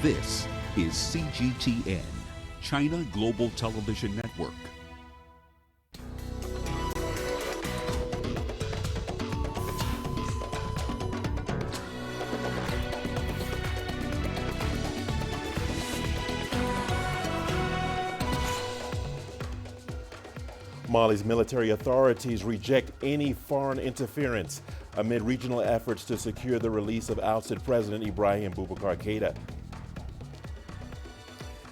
This is CGTN, China Global Television Network. Mali's military authorities reject any foreign interference amid regional efforts to secure the release of ousted President Ibrahim Boubacar Keïta.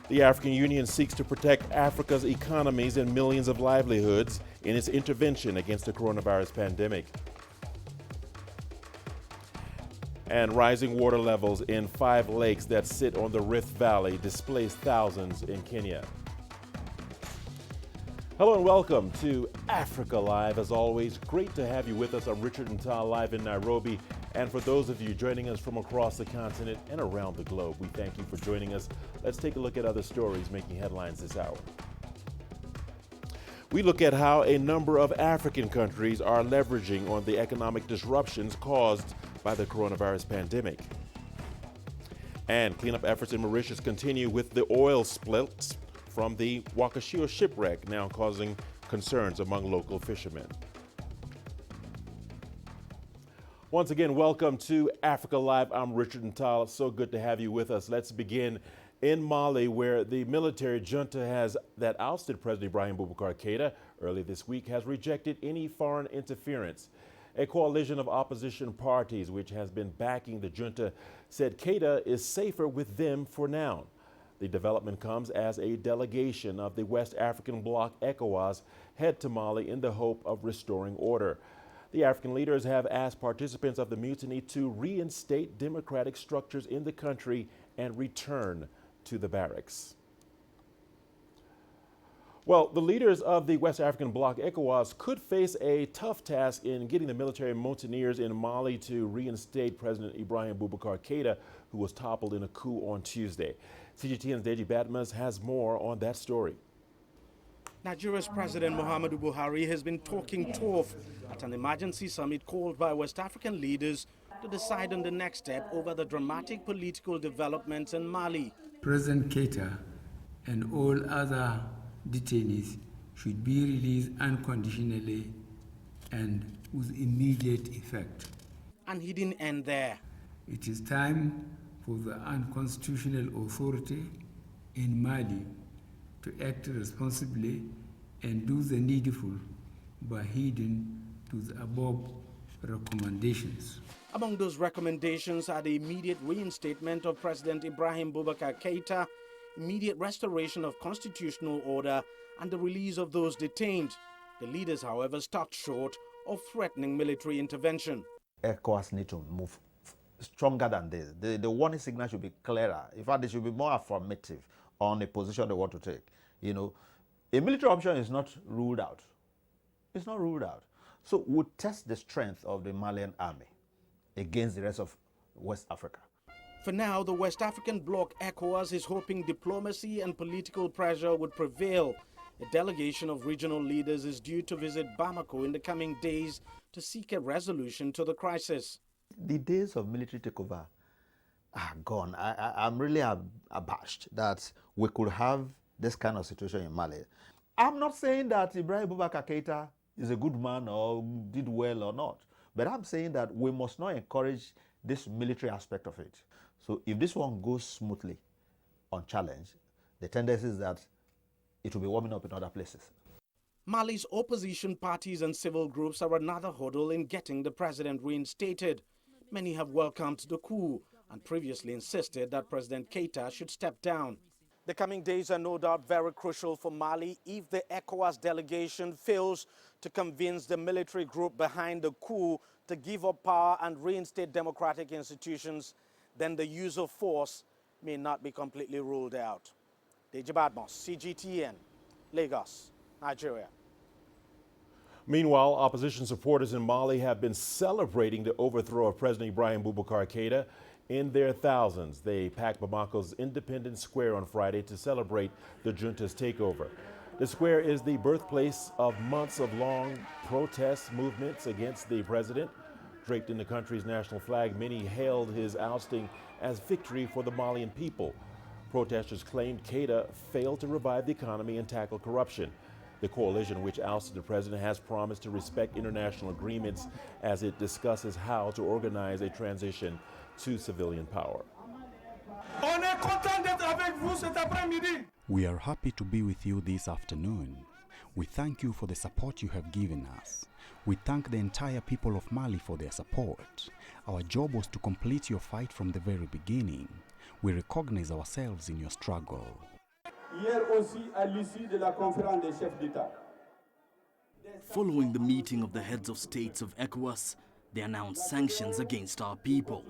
The African Union seeks to protect Africa's economies and millions of livelihoods in its intervention against the coronavirus pandemic. And rising water levels in 5 lakes that sit on the Rift Valley displace thousands in Kenya. Hello and welcome to Africa Live. As always, great to have you with us. I'm Richard Nta, live in Nairobi. And for those of you joining us from across the continent and around the globe, we thank you for joining us. Let's take a look at other stories making headlines this hour. We look at how a number of African countries are leveraging on the economic disruptions caused by the coronavirus pandemic. And cleanup efforts in Mauritius continue with the oil spills from the Wakashio shipwreck now causing concerns among local fishermen. Once again, welcome to Africa Live. I'm Richard Nta. So good to have you with us. Let's begin in Mali, where the military junta that ousted President Ibrahim Boubacar Keïta early this week has rejected any foreign interference. A coalition of opposition parties, which has been backing the junta, said Keïta is safer with them for now. The development comes as a delegation of the West African bloc ECOWAS head to Mali in the hope of restoring order. The African leaders have asked participants of the mutiny to reinstate democratic structures in the country and return to the barracks. Well, the leaders of the West African bloc ECOWAS could face a tough task in getting the military mountaineers in Mali to reinstate President Ibrahim Boubacar Keïta, who was toppled in a coup on Tuesday. CGTN's Deji Batmas has more on that story. Nigeria's President Muhammadu Buhari has been talking tough at an emergency summit called by West African leaders to decide on the next step over the dramatic political developments in Mali. President Keïta and all other detainees should be released unconditionally and with immediate effect. And he didn't end there. It is time for the unconstitutional authority in Mali to act responsibly and do the needful by heeding to the above recommendations. Among those recommendations are the immediate reinstatement of President Ibrahim Boubacar Keïta, immediate restoration of constitutional order, and the release of those detained. The leaders, however, stopped short of threatening military intervention. ECOWAS need to move stronger than this. The warning signal should be clearer. In fact, they should be more affirmative on a position they want to take. You know, a military option is not ruled out. It's not ruled out. So we'll test the strength of the Malian army against the rest of West Africa. For now, the West African bloc ECOWAS is hoping diplomacy and political pressure would prevail. A delegation of regional leaders is due to visit Bamako in the coming days to seek a resolution to the crisis. The days of military takeover are gone. I'm really abashed that we could have this kind of situation in Mali. I'm not saying that Ibrahim Boubacar Keïta is a good man or did well or not, but I'm saying that we must not encourage this military aspect of it. So if this one goes smoothly, unchallenged, the tendency is that it will be warming up in other places. Mali's opposition parties and civil groups are another hurdle in getting the president reinstated. Many have welcomed the coup and previously insisted that President Keïta should step down. The coming days are no doubt very crucial for Mali. If the ECOWAS delegation fails to convince the military group behind the coup to give up power and reinstate democratic institutions, then the use of force may not be completely ruled out. Deji Batmas, CGTN, Lagos, Nigeria. Meanwhile, opposition supporters in Mali have been celebrating the overthrow of President Ibrahim Boubacar Keïta in their thousands. They packed Bamako's Independence Square on Friday to celebrate the junta's takeover. The square is the birthplace of months of long protest movements against the president. Draped in the country's national flag, many hailed his ousting as victory for the Malian people. Protesters claimed Keita failed to revive the economy and tackle corruption. The coalition, which ousted the president, has promised to respect international agreements as it discusses how to organize a transition to civilian power. We are happy to be with you this afternoon. We thank you for the support you have given us. We thank the entire people of Mali for their support. Our job was to complete your fight from the very beginning. We recognize ourselves in your struggle. Following the meeting of the heads of states of ECOWAS, they announced sanctions against our people.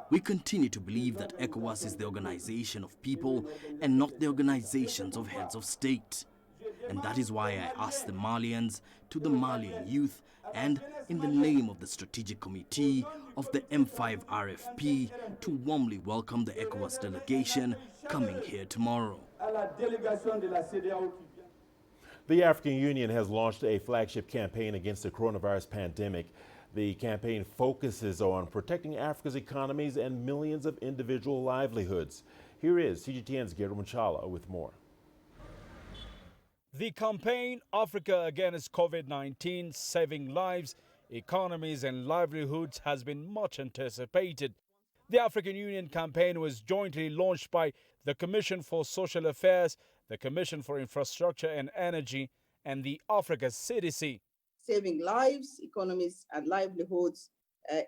We continue to believe that ECOWAS is the organization of people and not the organizations of heads of state. And that is why I asked the Malians, to the Malian youth, and in the name of the Strategic Committee of the M5 RFP, to warmly welcome the ECOWAS delegation coming here tomorrow. The African Union has launched a flagship campaign against the coronavirus pandemic. The campaign focuses on protecting Africa's economies and millions of individual livelihoods. Here is CGTN's Richard Nta with more. The campaign, Africa Against COVID-19, Saving Lives, Economies and Livelihoods, has been much anticipated. The African Union campaign was jointly launched by the Commission for Social Affairs, the Commission for Infrastructure and Energy, and the Africa CDC. Saving lives, economies, and livelihoods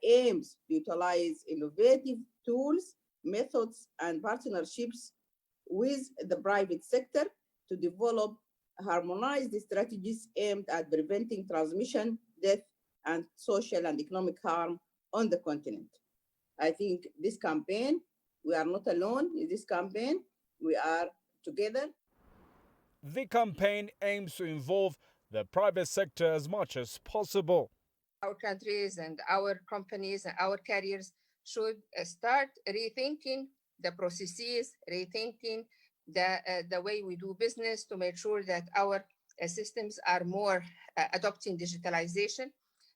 aims to utilize innovative tools, methods, and partnerships with the private sector to develop harmonized strategies aimed at preventing transmission, death, and social and economic harm on the continent. I think this campaign, we are not alone in this campaign, we are together. The campaign aims to involve the private sector as much as possible. Our countries and our companies and our carriers should start rethinking the processes, rethinking the way we do business to make sure that our systems are more adopting digitalization,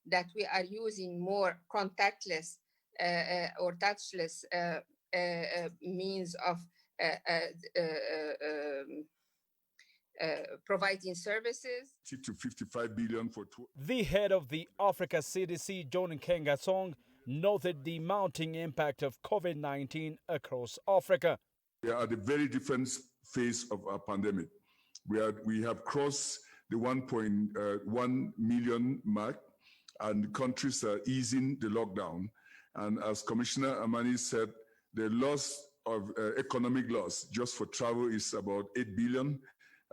that we are using more contactless or touchless means of providing services. To 55 billion for the head of the Africa CDC, John Nkengasong, noted the mounting impact of COVID-19 across Africa. We are at a very different phase of our pandemic. We have crossed the 1.1 million mark, and countries are easing the lockdown. And as Commissioner Amani said, the loss of economic loss just for travel is about 8 billion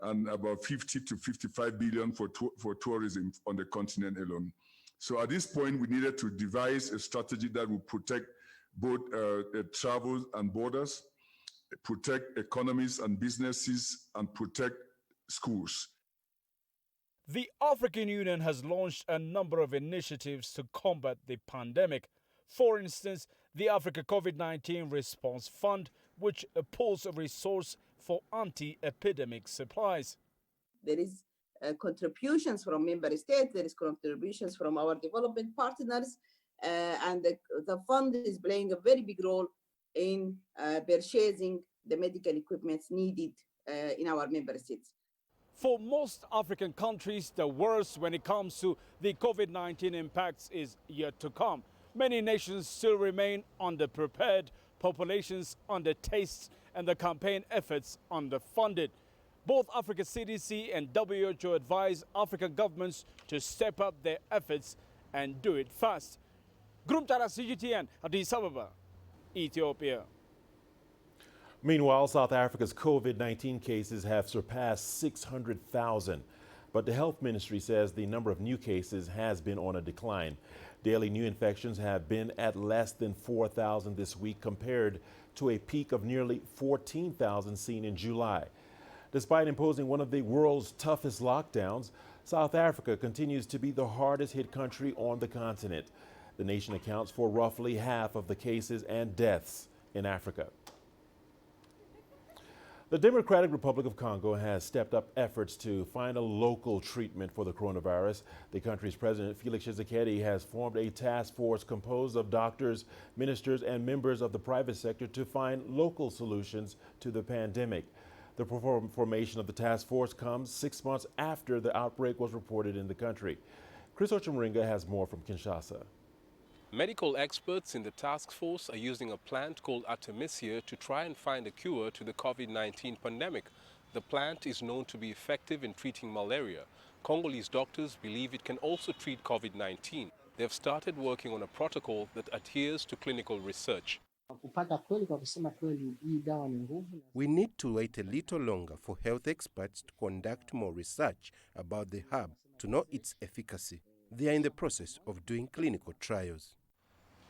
and about 50 to 55 billion for tourism on the continent alone. So at this point, we needed to devise a strategy that will protect both travel and borders, protect economies and businesses, and protect schools. The African Union has launched a number of initiatives to combat the pandemic. For instance, the Africa COVID-19 Response Fund, which pools a resource for anti-epidemic supplies. There is contributions from member states, there is contributions from our development partners, and the fund is playing a very big role in purchasing the medical equipment needed in our member states. For most African countries, the worst when it comes to the COVID-19 impacts is yet to come. Many nations still remain underprepared, populations undertasked, and the campaign efforts underfunded. Both Africa CDC and WHO advise African governments to step up their efforts and do it fast. Richard Nta, CGTN, Addis Ababa, Ethiopia. Meanwhile, South Africa's COVID-19 cases have surpassed 600,000. But the health ministry says the number of new cases has been on a decline. Daily new infections have been at less than 4,000 this week compared to a peak of nearly 14,000 seen in July. Despite imposing one of the world's toughest lockdowns, South Africa continues to be the hardest hit country on the continent. The nation accounts for roughly half of the cases and deaths in Africa. The Democratic Republic of Congo has stepped up efforts to find a local treatment for the coronavirus. The country's president, Felix Tshisekedi, has formed a task force composed of doctors, ministers, and members of the private sector to find local solutions to the pandemic. The formation of the task force comes 6 months after the outbreak was reported in the country. Chris Ochemringa has more from Kinshasa. Medical experts in the task force are using a plant called Artemisia to try and find a cure to the COVID-19 pandemic. The plant is known to be effective in treating malaria. Congolese doctors believe it can also treat COVID-19. They've started working on a protocol that adheres to clinical research. We need to wait a little longer for health experts to conduct more research about the herb to know its efficacy. They are in the process of doing clinical trials.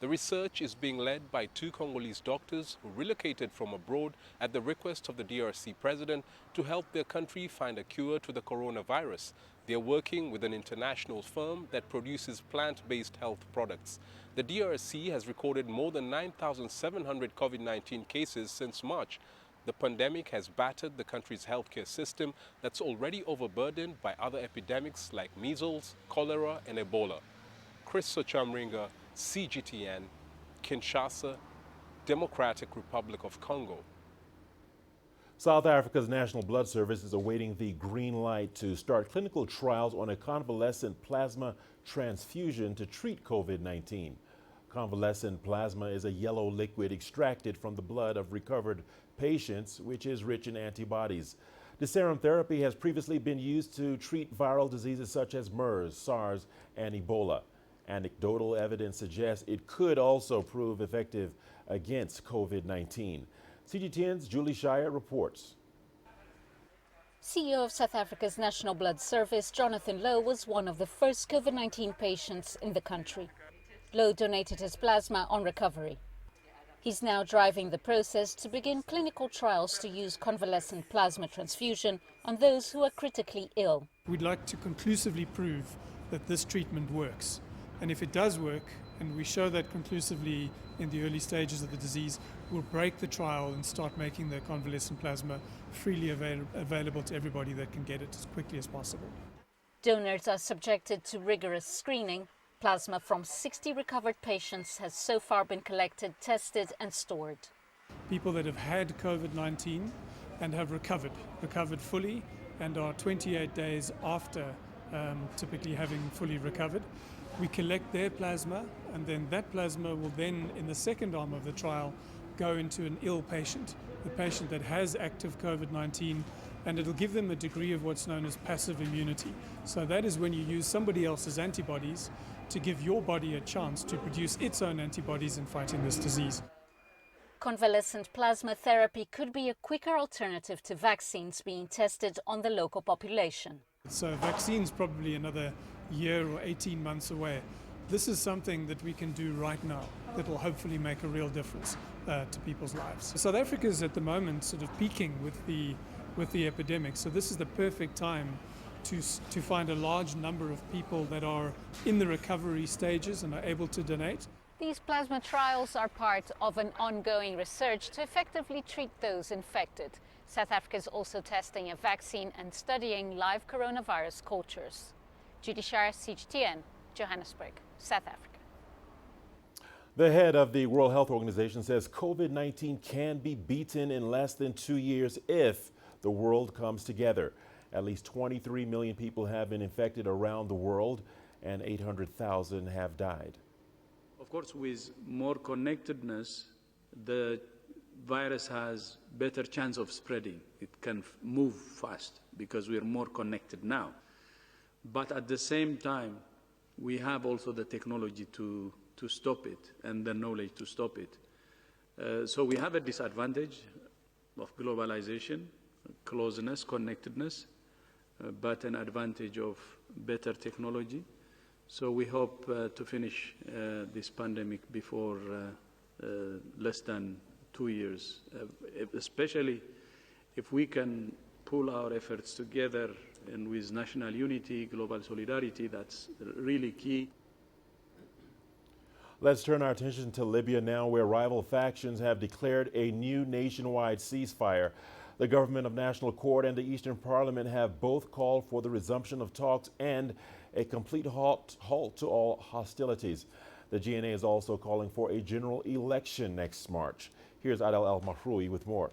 The research is being led by 2 Congolese doctors who relocated from abroad at the request of the DRC president to help their country find a cure to the coronavirus. They are working with an international firm that produces plant-based health products. The DRC has recorded more than 9,700 COVID-19 cases since March. The pandemic has battered the country's healthcare system that's already overburdened by other epidemics like measles, cholera, and Ebola. Chris Ochemringa, CGTN, Kinshasa, Democratic Republic of Congo. South Africa's National Blood Service is awaiting the green light to start clinical trials on a convalescent plasma transfusion to treat COVID-19. Convalescent plasma is a yellow liquid extracted from the blood of recovered patients, which is rich in antibodies. The serum therapy has previously been used to treat viral diseases such as MERS, SARS, and Ebola. Anecdotal evidence suggests it could also prove effective against COVID-19. CGTN's Julie Shire reports. CEO of South Africa's National Blood Service, Jonathan Lowe, was one of the first COVID-19 patients in the country. Lowe donated his plasma on recovery. He's now driving the process to begin clinical trials to use convalescent plasma transfusion on those who are critically ill. We'd like to conclusively prove that this treatment works. And if it does work, and we show that conclusively in the early stages of the disease, we'll break the trial and start making the convalescent plasma freely available to everybody that can get it as quickly as possible. Donors are subjected to rigorous screening. Plasma from 60 recovered patients has so far been collected, tested and stored. People that have had COVID-19 and have recovered fully and are 28 days after typically having fully recovered. We collect their plasma, and then that plasma will then, in the second arm of the trial, go into an ill patient, the patient that has active COVID-19, and it'll give them a degree of what's known as passive immunity. So that is when you use somebody else's antibodies to give your body a chance to produce its own antibodies in fighting this disease. Convalescent plasma therapy could be a quicker alternative to vaccines being tested on the local population. So vaccines probably another year or 18 months away. This is something that we can do right now that will hopefully make a real difference to people's lives. South Africa is at the moment sort of peaking with the epidemic, so this is the perfect time to find a large number of people that are in the recovery stages and are able to donate. These plasma trials are part of an ongoing research to effectively treat those infected. South Africa is also testing a vaccine and studying live coronavirus cultures. Judy Shire, CGTN, Johannesburg, South Africa. The head of the World Health Organization says COVID-19 can be beaten in less than 2 years if the world comes together. At least 23 million people have been infected around the world and 800,000 have died. Of course, with more connectedness, the virus has better chance of spreading. It can move fast because we are more connected now. But at the same time, we have also the technology to stop it and the knowledge to stop it. So we have a disadvantage of globalization, closeness, connectedness, but an advantage of better technology. So we hope to finish this pandemic before less than 2 years, especially if we can pull our efforts together and with national unity, global solidarity, that's really key. Let's turn our attention to Libya now, where rival factions have declared a new nationwide ceasefire. The government of National Accord and the Eastern Parliament have both called for the resumption of talks and a complete halt to all hostilities. The GNA is also calling for a general election next March. Here's Adel El-Mahroui with more.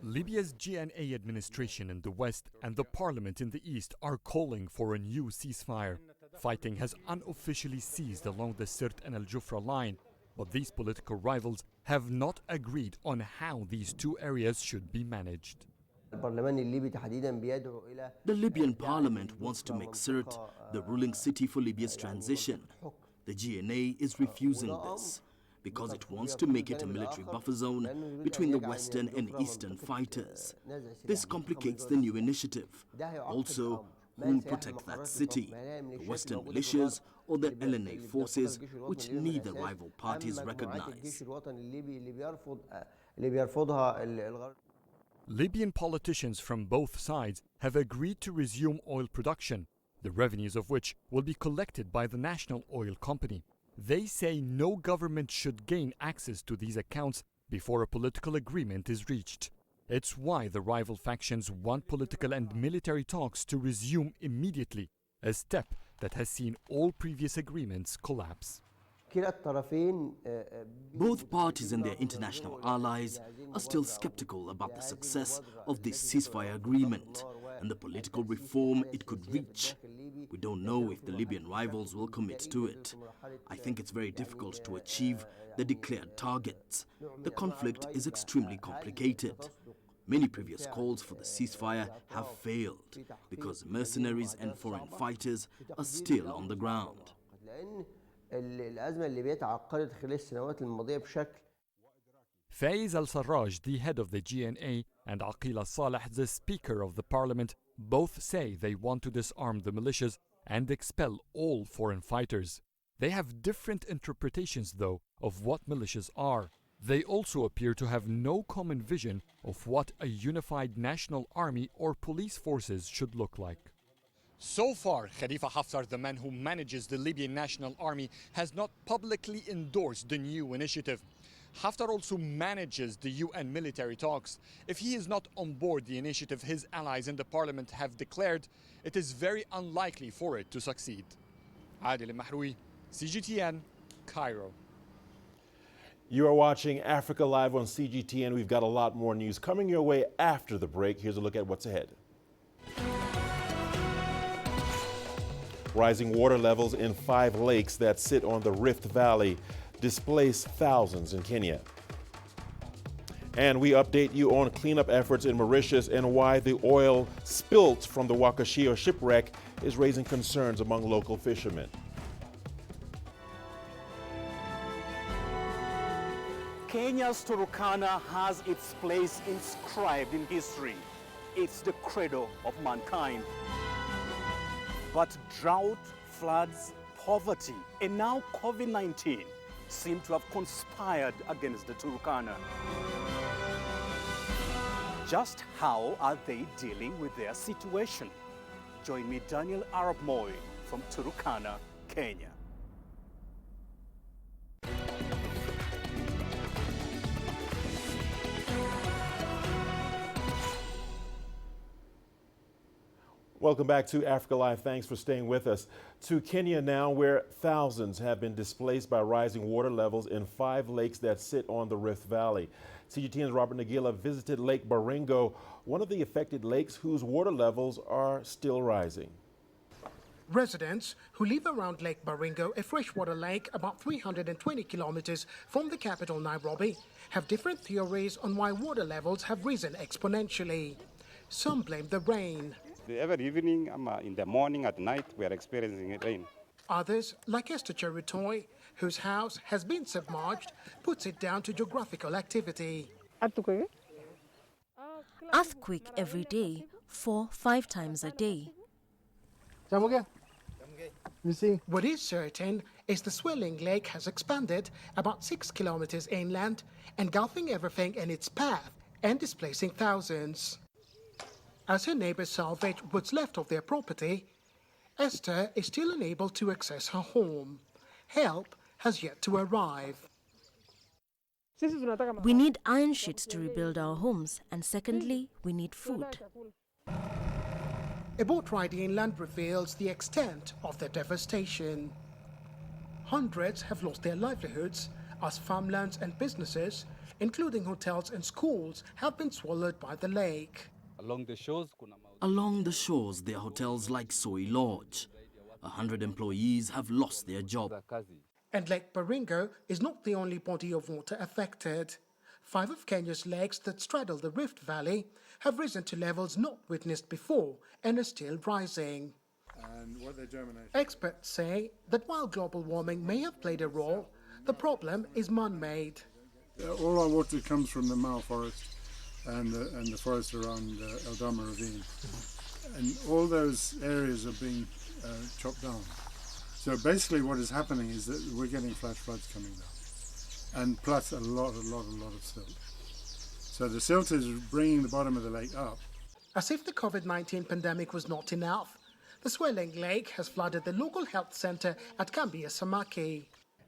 Libya's GNA administration in the west and the parliament in the east are calling for a new ceasefire. Fighting has unofficially ceased along the Sirt and Al-Jufra line, but these political rivals have not agreed on how these two areas should be managed. The Libyan parliament wants to make Sirt the ruling city for Libya's transition. The GNA is refusing this because it wants to make it a military buffer zone between the western and eastern fighters. This complicates the new initiative. Also, who will protect that city? The western militias or the LNA forces, which neither rival parties recognize? Libyan politicians from both sides have agreed to resume oil production, the revenues of which will be collected by the national oil company. They say no government should gain access to these accounts before a political agreement is reached. It's why the rival factions want political and military talks to resume immediately, a step that has seen all previous agreements collapse. Both parties and their international allies are still skeptical about the success of this ceasefire agreement and the political reform it could reach. We don't know if the Libyan rivals will commit to it. I think it's very difficult to achieve the declared targets. The conflict is extremely complicated. Many previous calls for the ceasefire have failed because mercenaries and foreign fighters are still on the ground. Faiz al-Sarraj, the head of the GNA, and Aqil al-Saleh, the Speaker of the Parliament, both say they want to disarm the militias and expel all foreign fighters. They have different interpretations, though, of what militias are. They also appear to have no common vision of what a unified national army or police forces should look like. So far, Khalifa Haftar, the man who manages the Libyan National Army, has not publicly endorsed the new initiative. Haftar also manages the UN military talks. If he is not on board the initiative his allies in the parliament have declared, it is very unlikely for it to succeed. Adel El-Mahroui, CGTN, Cairo. You are watching Africa Live on CGTN. We've got a lot more news coming your way after the break. Here's a look at what's ahead. Rising water levels in 5 lakes that sit on the Rift Valley displace thousands in Kenya. And we update you on cleanup efforts in Mauritius and why the oil spilt from the Wakashio shipwreck is raising concerns among local fishermen. Kenya's Turkana has its place inscribed in history. It's the cradle of mankind. But drought, floods, poverty, and now COVID-19 seem to have conspired against the Turkana. Just how are they dealing with their situation? Join me, Daniel Arab Moy, from Turkana, Kenya. Welcome back to Africa Live. Thanks for staying with us. To Kenya now, where thousands have been displaced by rising water levels in 5 lakes that sit on the Rift Valley. CGTN's Robert Nagila visited Lake Baringo, one of the affected lakes whose water levels are still rising. Residents who live around Lake Baringo, a freshwater lake about 320 kilometers from the capital Nairobi, have different theories on why water levels have risen exponentially. Some blame the rain. Every evening, in the morning, at night, we are experiencing rain. Others, like Esther Cherutoy, whose house has been submerged, puts it down to geographical activity. Earthquake every day, 4-5 times a day. You see, what is certain is the swelling lake has expanded about 6 kilometers inland, engulfing everything in its path and displacing thousands. As her neighbors salvage what's left of their property, Esther is still unable to access her home. Help has yet to arrive. We need iron sheets to rebuild our homes, and secondly, we need food. A boat ride inland reveals the extent of the devastation. Hundreds have lost their livelihoods as farmlands and businesses, including hotels and schools, have been swallowed by the lake. Along the shores, there are hotels like Soy Lodge. 100 employees have lost their job. And Lake Baringo is not the only body of water affected. 5 of Kenya's lakes that straddle the Rift Valley have risen to levels not witnessed before and are still rising. And what their germination? Experts say that while global warming may have played a role, the problem is man-made. All our water comes from the Mao forest and the forest around Eldama Ravine. And all those areas are being chopped down. So basically what is happening is that we're getting flash floods coming down. And plus a lot of silt. So the silt is bringing the bottom of the lake up. As if the COVID-19 pandemic was not enough, the swelling lake has flooded the local health center at Kambia Samaki.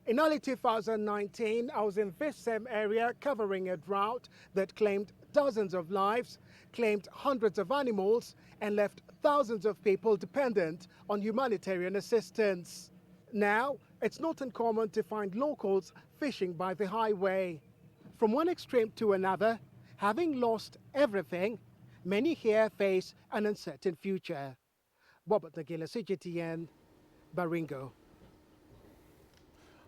In early 2019, I was in this same area covering a drought that claimed dozens of lives, claimed hundreds of animals, and left thousands of people dependent on humanitarian assistance. Now, it's not uncommon to find locals fishing by the highway. From one extreme to another, having lost everything, many here face an uncertain future. Robert Nagila, CGTN, Baringo.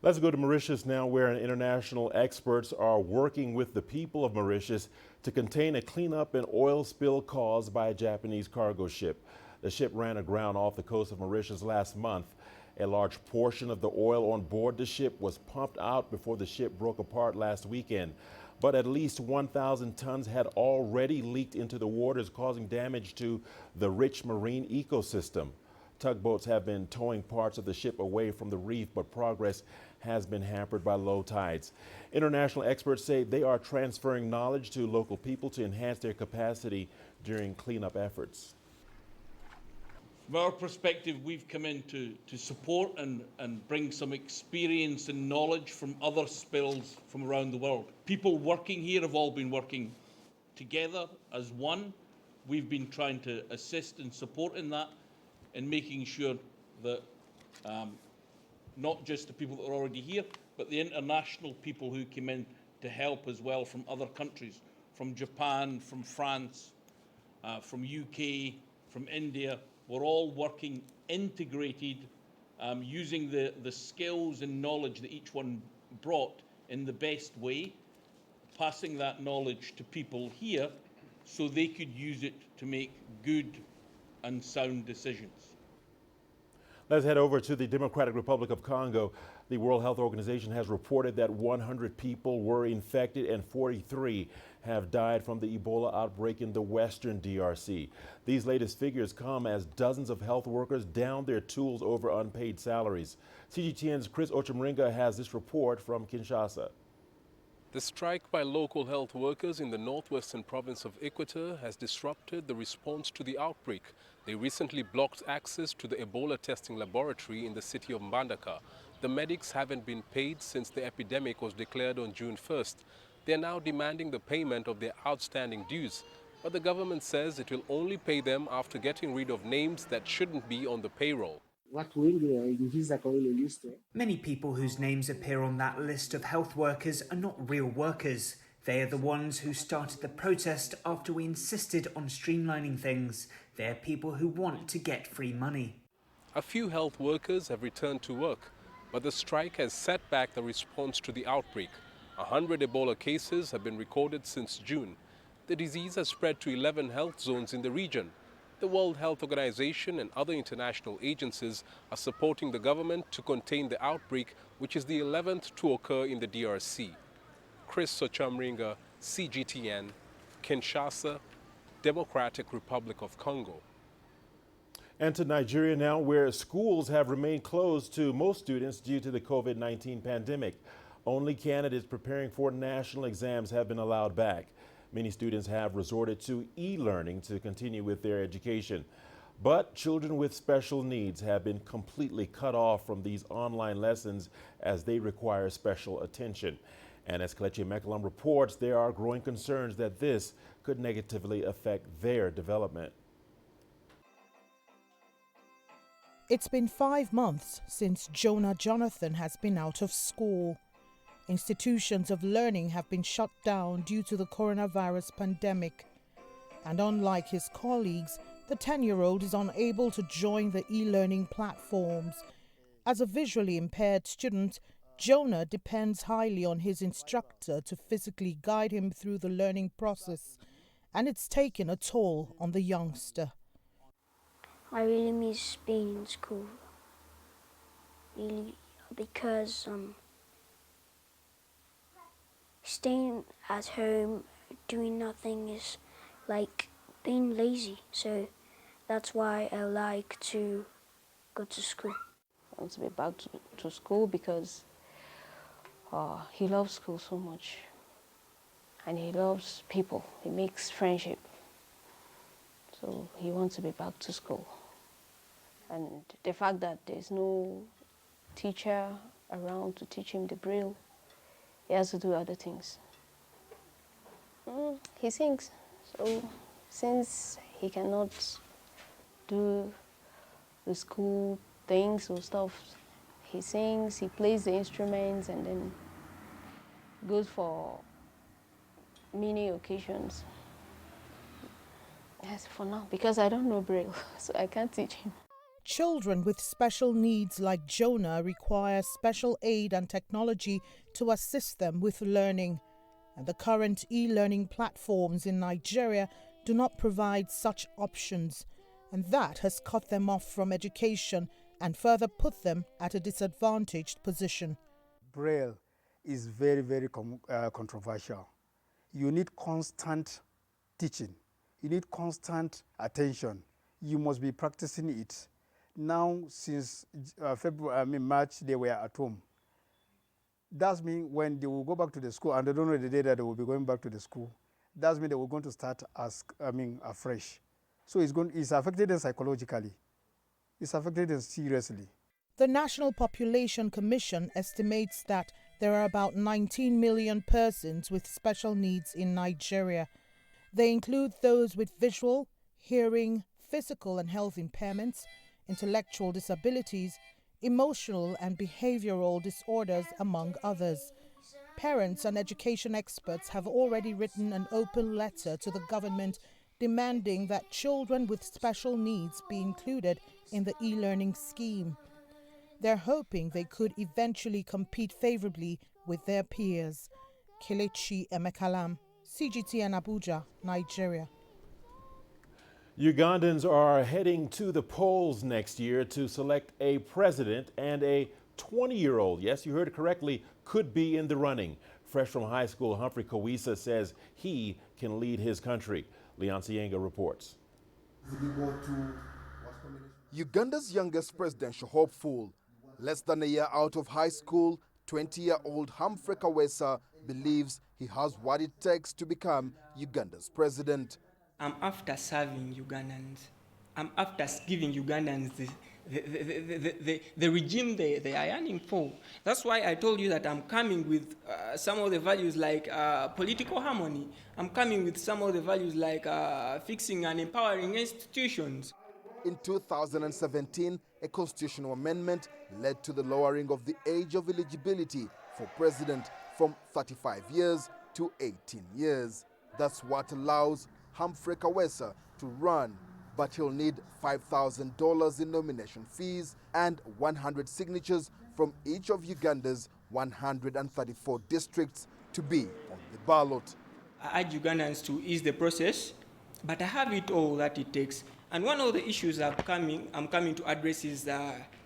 Let's go to Mauritius now, where international experts are working with the people of Mauritius to contain a cleanup and oil spill caused by a Japanese cargo ship. The ship ran aground off the coast of Mauritius last month. A large portion of the oil on board the ship was pumped out before the ship broke apart last weekend. But at least 1,000 tons had already leaked into the waters, causing damage to the rich marine ecosystem. Tugboats have been towing parts of the ship away from the reef, but progress has been hampered by low tides. International experts say they are transferring knowledge to local people to enhance their capacity during cleanup efforts. From our perspective, we've come in to support and bring some experience and knowledge from other spills from around the world. People working here have all been working together as one. We've been trying to assist and support in that, and making sure that not just the people that are already here, but the international people who came in to help as well from other countries, from Japan, from France, from UK, from India. We're all working integrated, using the skills and knowledge that each one brought in the best way, passing that knowledge to people here so they could use it to make good and sound decisions. Let's head over to the Democratic Republic of Congo. The World Health Organization has reported that 100 people were infected and 43 have died from the Ebola outbreak in the western DRC. These latest figures come as dozens of health workers down their tools over unpaid salaries. CGTN's Chris Ochimringa has this report from Kinshasa. The strike by local health workers in the northwestern province of Equateur has disrupted the response to the outbreak. They recently blocked access to the Ebola testing laboratory in the city of Mbandaka. The medics haven't been paid since the epidemic was declared on June 1st. They are now demanding the payment of their outstanding dues. But the government says it will only pay them after getting rid of names that shouldn't be on the payroll. Many people whose names appear on that list of health workers are not real workers. They are the ones who started the protest after we insisted on streamlining things. They are people who want to get free money. A few health workers have returned to work, but the strike has set back the response to the outbreak. 100 Ebola cases have been recorded since June. The disease has spread to 11 health zones in the region. The World Health Organization and other international agencies are supporting the government to contain the outbreak, which is the 11th to occur in the DRC. Chris Ochimringa, CGTN, Kinshasa, Democratic Republic of Congo. And to Nigeria now, where schools have remained closed to most students due to the COVID-19 pandemic. Only candidates preparing for national exams have been allowed back. Many students have resorted to e-learning to continue with their education. But children with special needs have been completely cut off from these online lessons as they require special attention. And as Kelechi Mekalam reports, there are growing concerns that this could negatively affect their development. It's been 5 months since Jonah Jonathan has been out of school. Institutions of learning have been shut down due to the coronavirus pandemic. And unlike his colleagues, the 10-year-old is unable to join the e-learning platforms. As a visually impaired student, Jonah depends highly on his instructor to physically guide him through the learning process, and it's taken a toll on the youngster. I really miss being in school, really, because staying at home doing nothing is like being lazy, so that's why I like to go to school. I want to be back to school because he loves school so much, and he loves people. He makes friendship, so he wants to be back to school. And the fact that there's no teacher around to teach him the Braille, he has to do other things. He sings, so since he cannot do the school things or stuff, he sings, he plays the instruments, and then goes for many occasions. Yes, for now, because I don't know Braille, so I can't teach him. Children with special needs like Jonah require special aid and technology to assist them with learning. And the current e-learning platforms in Nigeria do not provide such options. And that has cut them off from education and further put them at a disadvantaged position. Braille is very, very controversial. You need constant teaching. You need constant attention. You must be practicing it. Now, since March, they were at home. That means when they will go back to the school, and they don't know the day that they will be going back to the school, that means they were going to start afresh. So it's affected them psychologically. It's affected them seriously. The National Population Commission estimates that there are about 19 million persons with special needs in Nigeria. They include those with visual, hearing, physical and health impairments, intellectual disabilities, emotional and behavioral disorders, among others. Parents and education experts have already written an open letter to the government demanding that children with special needs be included in the e-learning scheme. They're hoping they could eventually compete favorably with their peers. Kelechi Mekalam, CGTN Abuja, Nigeria. Ugandans are heading to the polls next year to select a president, and a 20-year-old, yes, you heard it correctly, could be in the running. Fresh from high school, Humphrey Kowisa says he can lead his country. Leon Sienga reports. Uganda's youngest presidential hopeful, less than a year out of high school, 20-year-old Humphrey Kowisa believes he has what it takes to become Uganda's president. I'm after serving Ugandans. I'm after giving Ugandans the regime they are yearning for. That's why I told you that I'm coming with some of the values like political harmony. I'm coming with some of the values like fixing and empowering institutions. In 2017, a constitutional amendment led to the lowering of the age of eligibility for president from 35 years to 18 years. That's what allows Humphrey Kowisa to run, but he'll need $5,000 in nomination fees and 100 signatures from each of Uganda's 134 districts to be on the ballot. I urge Ugandans to ease the process, but I have it all that it takes. And one of the issues I'm coming to address is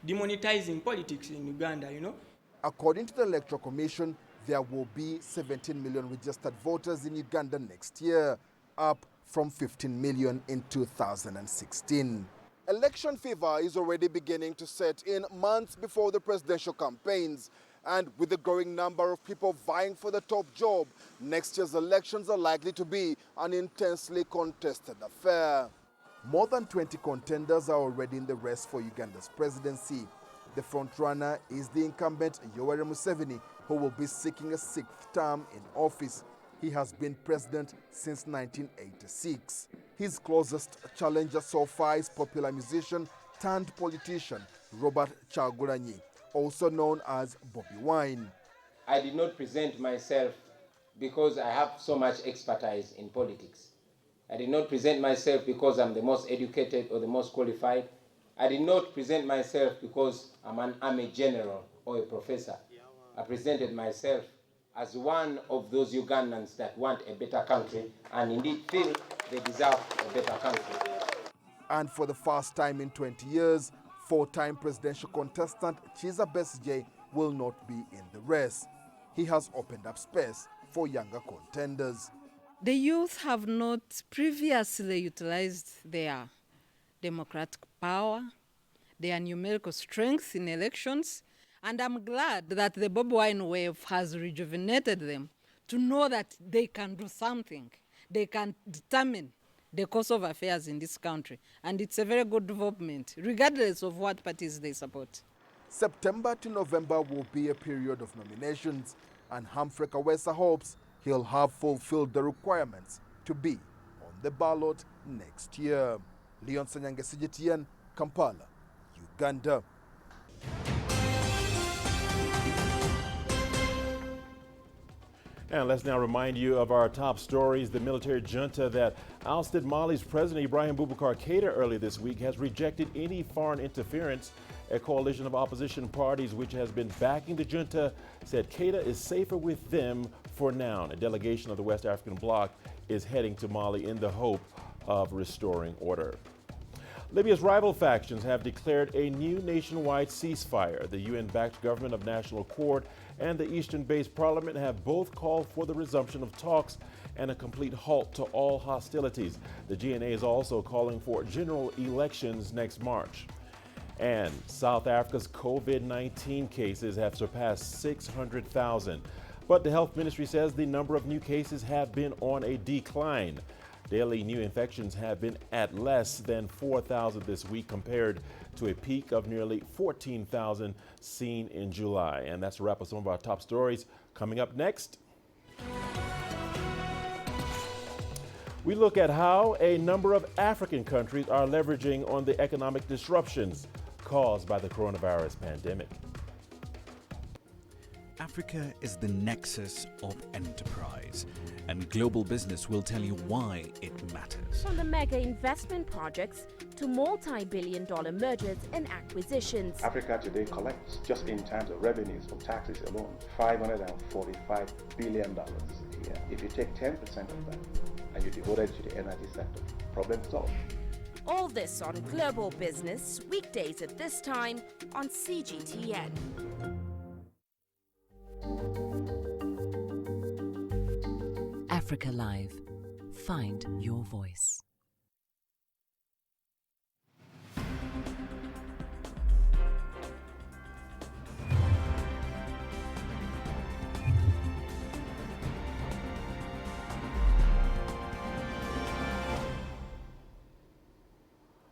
demonetizing politics in Uganda, you know. According to the Electoral Commission, there will be 17 million registered voters in Uganda next year, up from 15 million in 2016. Election fever is already beginning to set in months before the presidential campaigns. And with the growing number of people vying for the top job, next year's elections are likely to be an intensely contested affair. More than 20 contenders are already in the race for Uganda's presidency. The frontrunner is the incumbent Yoweri Museveni, who will be seeking a 6th term in office. He has been president since 1986. His closest challenger so far is popular musician turned politician Robert Kyagulanyi, also known as Bobby Wine. I did not present myself because I have so much expertise in politics. I did not present myself because I'm the most educated or the most qualified. I did not present myself because I'm an army general or a professor. I presented myself as one of those Ugandans that want a better country and indeed feel they deserve a better country. And for the first time in 20 years, 4-time presidential contestant Kizza Besigye will not be in the race. He has opened up space for younger contenders. The youth have not previously utilized their democratic power, their numerical strength in elections, and I'm glad that the Bobby Wine wave has rejuvenated them to know that they can do something. They can determine the course of affairs in this country, and it's a very good development, regardless of what parties they support. September to November will be a period of nominations, and Humphrey Kawesa hopes he'll have fulfilled the requirements to be on the ballot next year. Leon Sanyange, CGTN, Kampala, Uganda. And let's now remind you of our top stories. The military junta that ousted Mali's President Ibrahim Boubacar Keïta earlier this week has rejected any foreign interference. A coalition of opposition parties which has been backing the junta said Keïta is safer with them for now. A delegation of the West African bloc is heading to Mali in the hope of restoring order. Libya's rival factions have declared a new nationwide ceasefire. The UN-backed Government of National Accord and the Eastern-based parliament have both called for the resumption of talks and a complete halt to all hostilities. The GNA is also calling for general elections next March. And South Africa's COVID-19 cases have surpassed 600,000. But the health ministry says the number of new cases have been on a decline. Daily new infections have been at less than 4,000 this week compared to a peak of nearly 14,000 seen in July. And that's a wrap of some of our top stories. Coming up next, we look at how a number of African countries are leveraging on the economic disruptions caused by the coronavirus pandemic. Africa is the nexus of enterprise, and global business will tell you why it matters. From the mega investment projects to multi-billion-dollar mergers and acquisitions. Africa today collects, just in terms of revenues from taxes alone, $545 billion a year. If you take 10% of that and you devote it to the energy sector, problem solved. All this on Global Business, weekdays at this time on CGTN. Africa Live. Find your voice.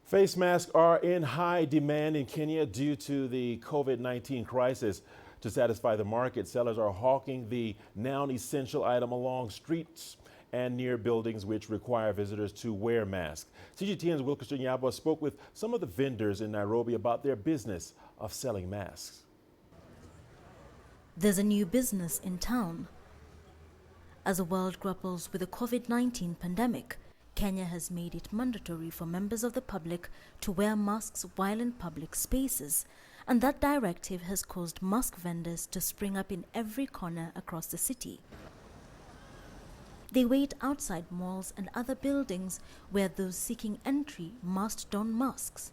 Face masks are in high demand in Kenya due to the COVID-19 crisis. To satisfy the market, sellers are hawking the now essential item along streets and near buildings which require visitors to wear masks. CGTN's Wilkerson Yabwa spoke with some of the vendors in Nairobi about their business of selling masks. There's a new business in town. As the world grapples with the COVID-19 pandemic, Kenya has made it mandatory for members of the public to wear masks while in public spaces, and that directive has caused mask vendors to spring up in every corner across the city. They wait outside malls and other buildings where those seeking entry must don masks.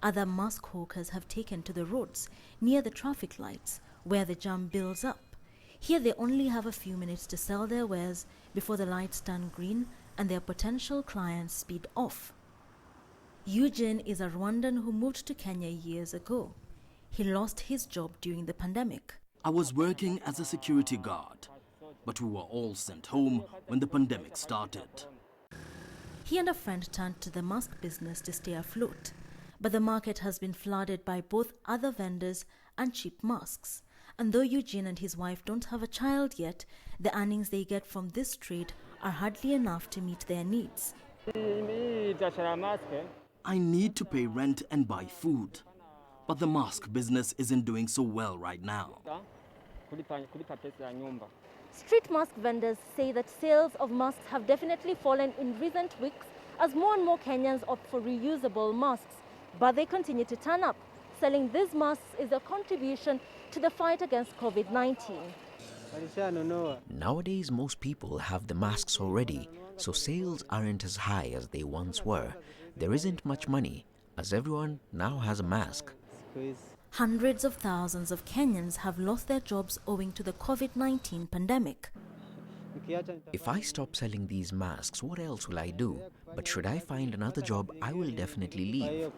Other mask hawkers have taken to the roads near the traffic lights where the jam builds up. Here they only have a few minutes to sell their wares before the lights turn green and their potential clients speed off. Eugene is a Rwandan who moved to Kenya years ago. He lost his job during the pandemic. I was working as a security guard, but we were all sent home when the pandemic started. He and a friend turned to the mask business to stay afloat. But the market has been flooded by both other vendors and cheap masks. And though Eugene and his wife don't have a child yet, the earnings they get from this trade are hardly enough to meet their needs. I need to pay rent and buy food. But the mask business isn't doing so well right now. Street mask vendors say that sales of masks have definitely fallen in recent weeks as more and more Kenyans opt for reusable masks. But they continue to turn up. Selling these masks is a contribution to the fight against COVID-19. Nowadays, most people have the masks already, so sales aren't as high as they once were. There isn't much money, as everyone now has a mask. Hundreds of thousands of Kenyans have lost their jobs owing to the COVID-19 pandemic. If I stop selling these masks, what else will I do? But should I find another job, I will definitely leave.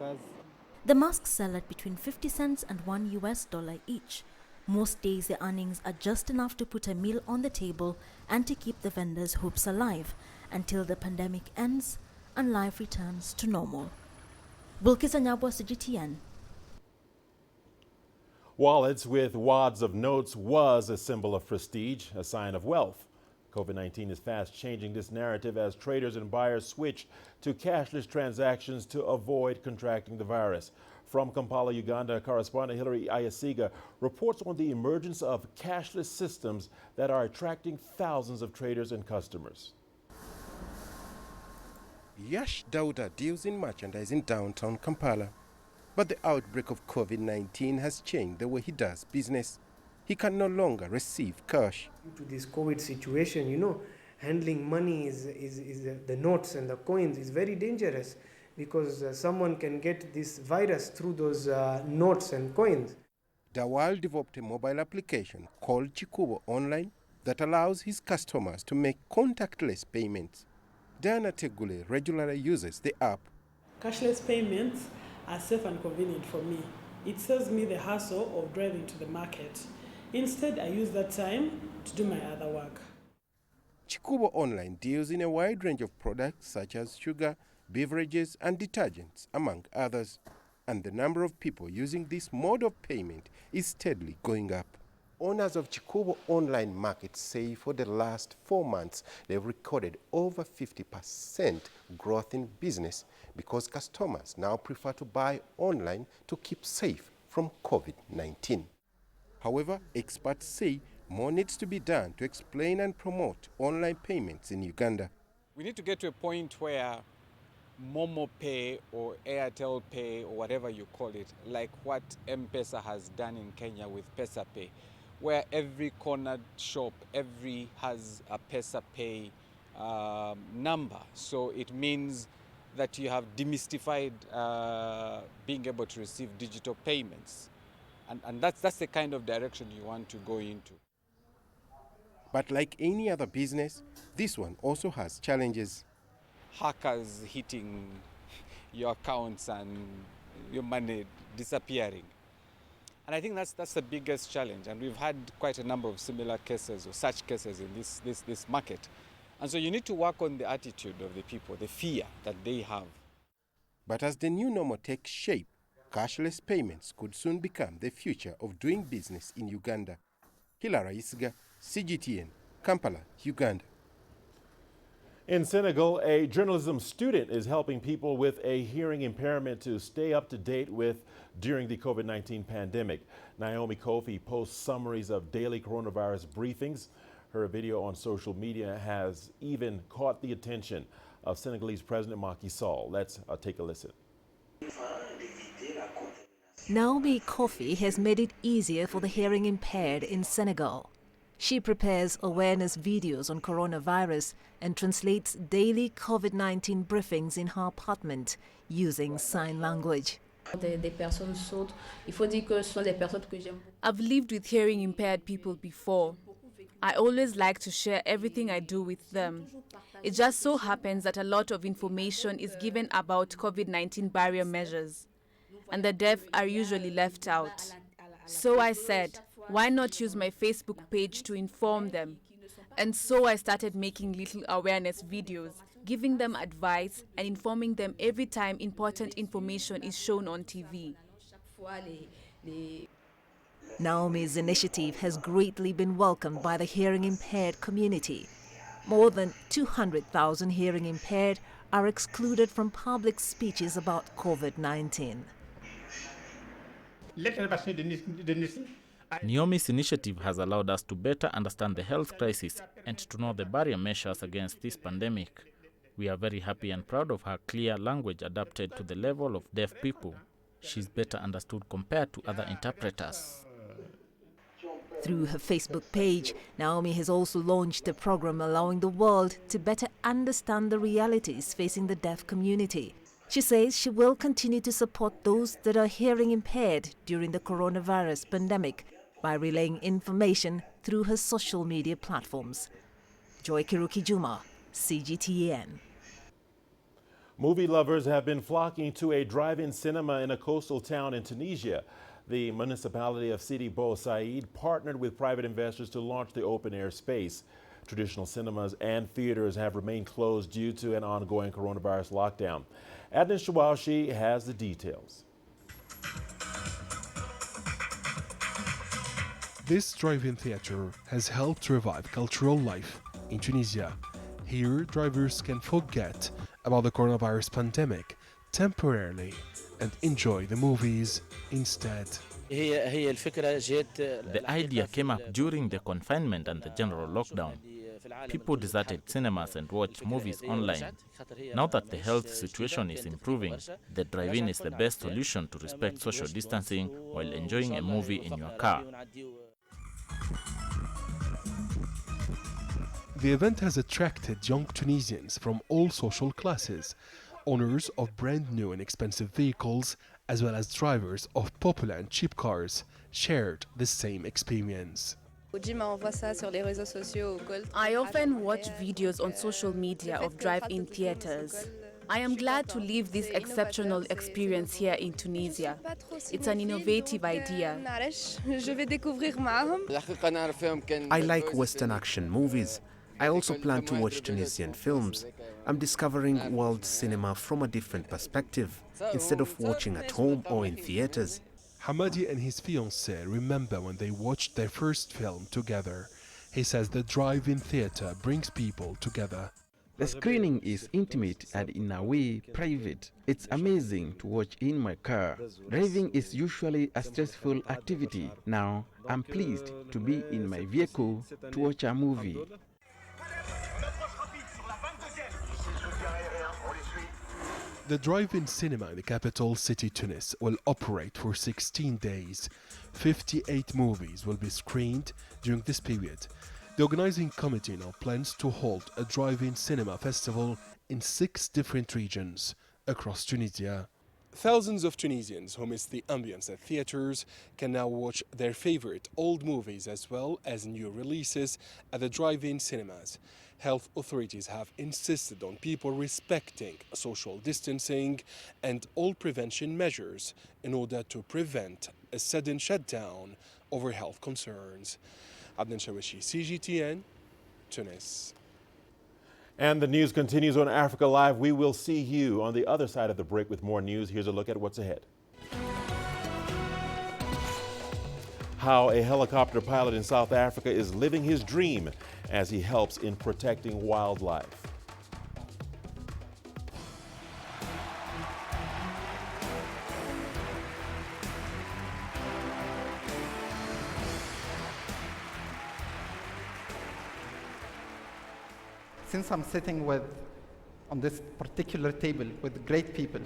The masks sell at between 50 cents and $1 each. Most days the earnings are just enough to put a meal on the table and to keep the vendors' hopes alive until the pandemic ends and life returns to normal. Bulkis Anyabwa, CGTN. Wallets with wads of notes was a symbol of prestige, a sign of wealth. COVID-19 is fast changing this narrative as traders and buyers switch to cashless transactions to avoid contracting the virus. From Kampala, Uganda, correspondent Hilary Ayasiga reports on the emergence of cashless systems that are attracting thousands of traders and customers. Yash Dauda deals in merchandise in downtown Kampala. But the outbreak of COVID-19 has changed the way he does business. He can no longer receive cash. Due to this COVID situation, handling money is the notes and the coins is very dangerous because someone can get this virus through those notes and coins. Dawal developed a mobile application called Chikubo Online that allows his customers to make contactless payments. Diana Tegule regularly uses the app. Cashless payments are safe and convenient for me. It saves me the hassle of driving to the market. Instead, I use that time to do my other work. Chikubo Online deals in a wide range of products such as sugar, beverages, and detergents, among others. And the number of people using this mode of payment is steadily going up. Owners of Chikubo Online Market say for the last 4 months, they've recorded over 50% growth in business because customers now prefer to buy online to keep safe from COVID-19. However, experts say more needs to be done to explain and promote online payments in Uganda. We need to get to a point where Momo Pay or Airtel Pay or whatever you call it, like what M-Pesa has done in Kenya with Pesa Pay, where every corner shop, has a Pesa Pay number. So it means that you have demystified being able to receive digital payments. And that's the kind of direction you want to go into. But like any other business, this one also has challenges. Hackers hitting your accounts and your money disappearing. And I think that's the biggest challenge. And we've had quite a number of similar cases or such cases in this market. And so you need to work on the attitude of the people, the fear that they have. But as the new normal takes shape, cashless payments could soon become the future of doing business in Uganda. Hilary Ayasiga, CGTN, Kampala, Uganda. In Senegal, a journalism student is helping people with a hearing impairment to stay up to date during the COVID-19 pandemic. Naomi Kofi posts summaries of daily coronavirus briefings. Her video on social media has even caught the attention of Senegalese President Macky Sall. Let's take a listen. Naomi Kofi has made it easier for the hearing impaired in Senegal. She prepares awareness videos on coronavirus and translates daily COVID-19 briefings in her apartment using sign language. I've lived with hearing impaired people before. I always like to share everything I do with them. It just so happens that a lot of information is given about COVID-19 barrier measures, and the deaf are usually left out. So I said, why not use my Facebook page to inform them? And so I started making little awareness videos giving them advice and informing them every time important information is shown on TV. Naomi's initiative has greatly been welcomed by the hearing-impaired community. More than 200,000 hearing-impaired are excluded from public speeches about COVID-19. Naomi's initiative has allowed us to better understand the health crisis and to know the barrier measures against this pandemic. We are very happy and proud of her clear language adapted to the level of deaf people. She's better understood compared to other interpreters. Through her Facebook page, Naomi has also launched a program allowing the world to better understand the realities facing the deaf community. She says she will continue to support those that are hearing impaired during the coronavirus pandemic by relaying information through her social media platforms. Joy Kiruki Juma, CGTN. Movie lovers have been flocking to a drive-in cinema in a coastal town in Tunisia. The municipality of Sidi Bou Said partnered with private investors to launch the open-air space. Traditional cinemas and theaters have remained closed due to an ongoing coronavirus lockdown. Adnan Shawashi has the details. This drive-in theater has helped revive cultural life in Tunisia. Here, drivers can forget about the coronavirus pandemic temporarily and enjoy the movies instead. The idea came up during the confinement and the general lockdown. People deserted cinemas and watched movies online. Now that the health situation is improving, the drive-in is the best solution to respect social distancing while enjoying a movie in your car. The event has attracted young Tunisians from all social classes, owners of brand new and expensive vehicles, as well as drivers of popular and cheap cars, shared the same experience. I often watch videos on social media of drive-in theaters. I am glad to live this exceptional experience here in Tunisia. It's an innovative idea. I like Western action movies. I also plan to watch Tunisian films. I'm discovering world cinema from a different perspective, instead of watching at home or in theaters. Hamadi and his fiancée remember when they watched their first film together. He says the drive-in theater brings people together. The screening is intimate and in a way private. It's amazing to watch in my car. Driving is usually a stressful activity. Now I'm pleased to be in my vehicle to watch a movie. The drive-in cinema in the capital city Tunis will operate for 16 days. 58 movies will be screened during this period. The organizing committee now plans to hold a drive-in cinema festival in 6 different regions across Tunisia. Thousands of Tunisians who miss the ambience at theaters can now watch their favorite old movies as well as new releases at the drive-in cinemas. Health authorities have insisted on people respecting social distancing and all prevention measures in order to prevent a sudden shutdown over health concerns. Adnan Shawashi, CGTN, Tunis. And the news continues on Africa Live. We will see you on the other side of the break with more news. Here's a look at what's ahead. How a helicopter pilot in South Africa is living his dream as he helps in protecting wildlife. Since I'm sitting on this particular table with great people,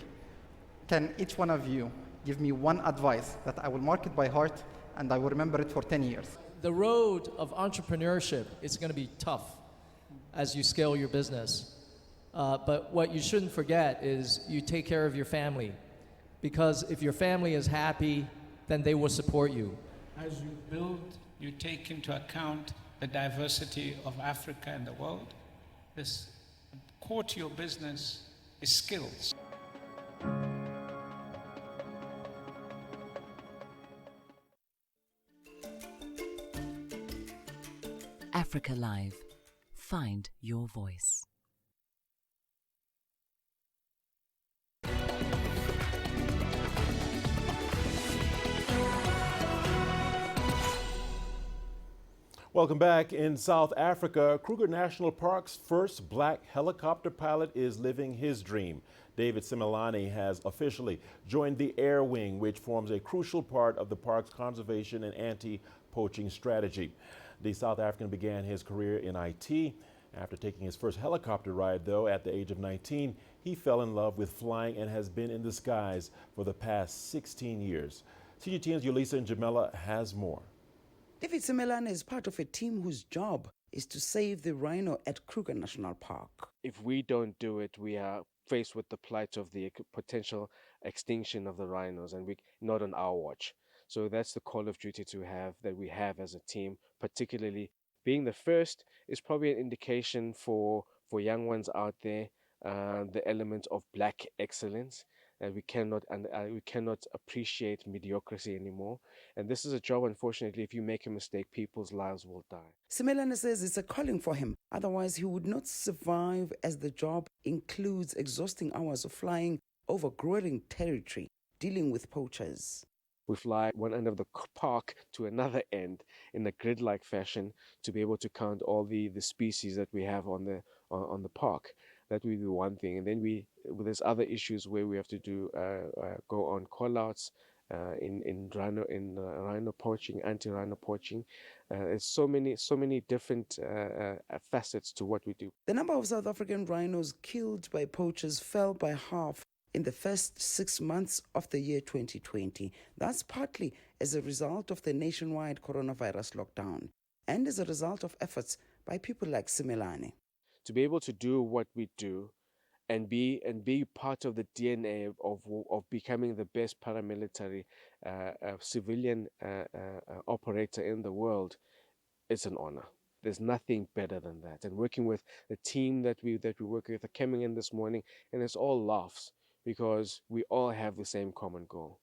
can each one of you give me one advice that I will mark it by heart and I will remember it for 10 years? The road of entrepreneurship is going to be tough as you scale your business. But what you shouldn't forget is you take care of your family, because if your family is happy, then they will support you. As you build, you take into account the diversity of Africa and the world. This core to your business is skills. Africa Live. Find your voice. Welcome back. In South Africa, Kruger National Park's first black helicopter pilot is living his dream. David Simelane has officially joined the Air Wing, which forms a crucial part of the park's conservation and anti-poaching strategy. The South African began his career in IT. After taking his first helicopter ride, though, at the age of 19, he fell in love with flying and has been in the skies for the past 16 years. CGTN's Yulisa Njamela has more. David Simelane is part of a team whose job is to save the rhino at Kruger National Park. If we don't do it, we are faced with the plight of the potential extinction of the rhinos, and not on our watch. So that's the call of duty that we have as a team. Particularly being the first is probably an indication for young ones out there, the element of black excellence. And we cannot appreciate mediocrity anymore. And this is a job, unfortunately, if you make a mistake, people's lives will die. Simelane says it's a calling for him. Otherwise, he would not survive, as the job includes exhausting hours of flying over growing territory, dealing with poachers. We fly one end of the park to another end in a grid-like fashion to be able to count all the species that we have on the park. That would be one thing, and then there's other issues where we have to go on call-outs in rhino poaching, anti-rhino poaching. There's so many different facets to what we do. The number of South African rhinos killed by poachers fell by half in the first 6 months of the year 2020. That's partly as a result of the nationwide coronavirus lockdown and as a result of efforts by people like Simelane. To be able to do what we do and be part of the DNA of becoming the best paramilitary civilian operator in the world, it's an honor. There's nothing better than that. And working with the team that we work with, are coming in this morning, and it's all laughs because we all have the same common goal,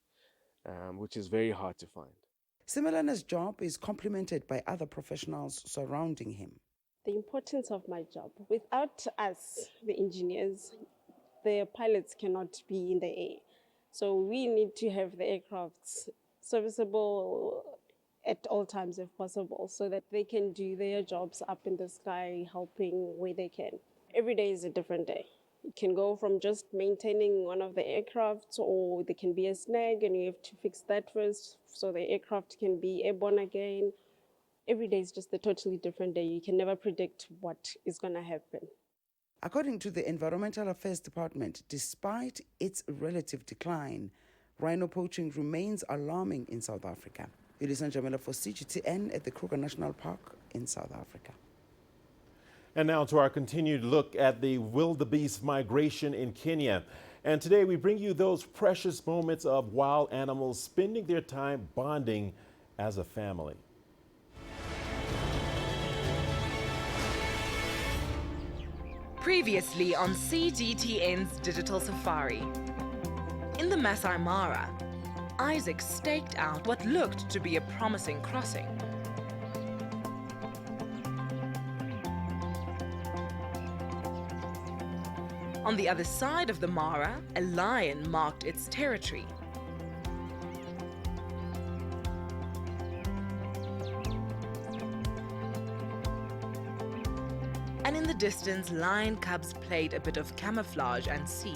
which is very hard to find. Simelane's job is complemented by other professionals surrounding him. The importance of my job. Without us, the engineers, the pilots cannot be in the air. So we need to have the aircrafts serviceable at all times if possible, so that they can do their jobs up in the sky, helping where they can. Every day is a different day. It can go from just maintaining one of the aircrafts, or there can be a snag and you have to fix that first so the aircraft can be airborne again. Every day is just a totally different day. You can never predict what is going to happen. According to the Environmental Affairs Department, despite its relative decline, rhino poaching remains alarming in South Africa. Yulisa Njamela for CGTN at the Kruger National Park in South Africa. And now to our continued look at the wildebeest migration in Kenya. And today we bring you those precious moments of wild animals spending their time bonding as a family. Previously on CGTN's Digital Safari. In the Masai Mara, Isaac staked out what looked to be a promising crossing. On the other side of the Mara, a lion marked its territory. And in the distance, lion cubs played a bit of camouflage and seek.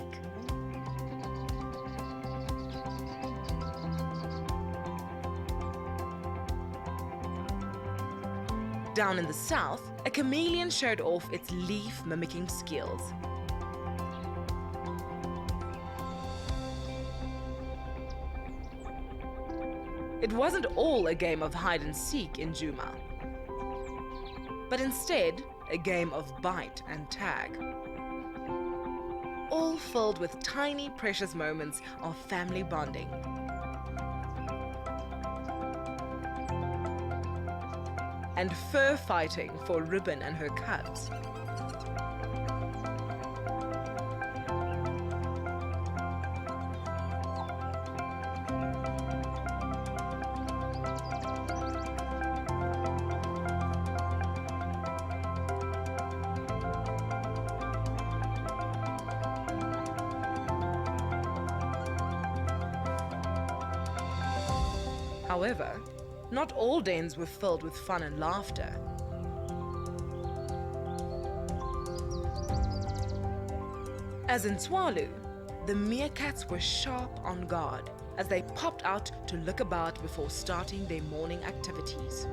Down in the south, a chameleon showed off its leaf-mimicking skills. It wasn't all a game of hide-and-seek in Juma, but instead a game of bite and tag. All filled with tiny, precious moments of family bonding. And fur fighting for Ribbon and her cubs. However, Not all dens were filled with fun and laughter. As in Tswalu, the meerkats were sharp on guard as they popped out to look about before starting their morning activities.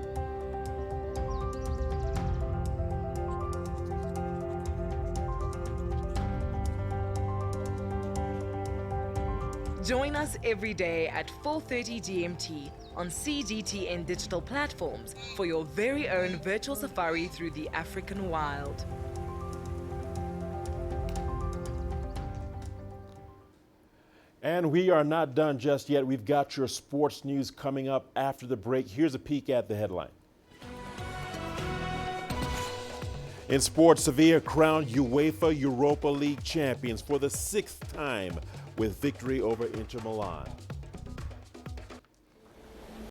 Join us every day at 4:30 GMT on CGTN digital platforms for your very own virtual safari through the African wild. And we are not done just yet. We've got your sports news coming up after the break. Here's a peek at the headline. In sports, Sevilla crowned UEFA Europa League champions for the 6th time with victory over Inter Milan.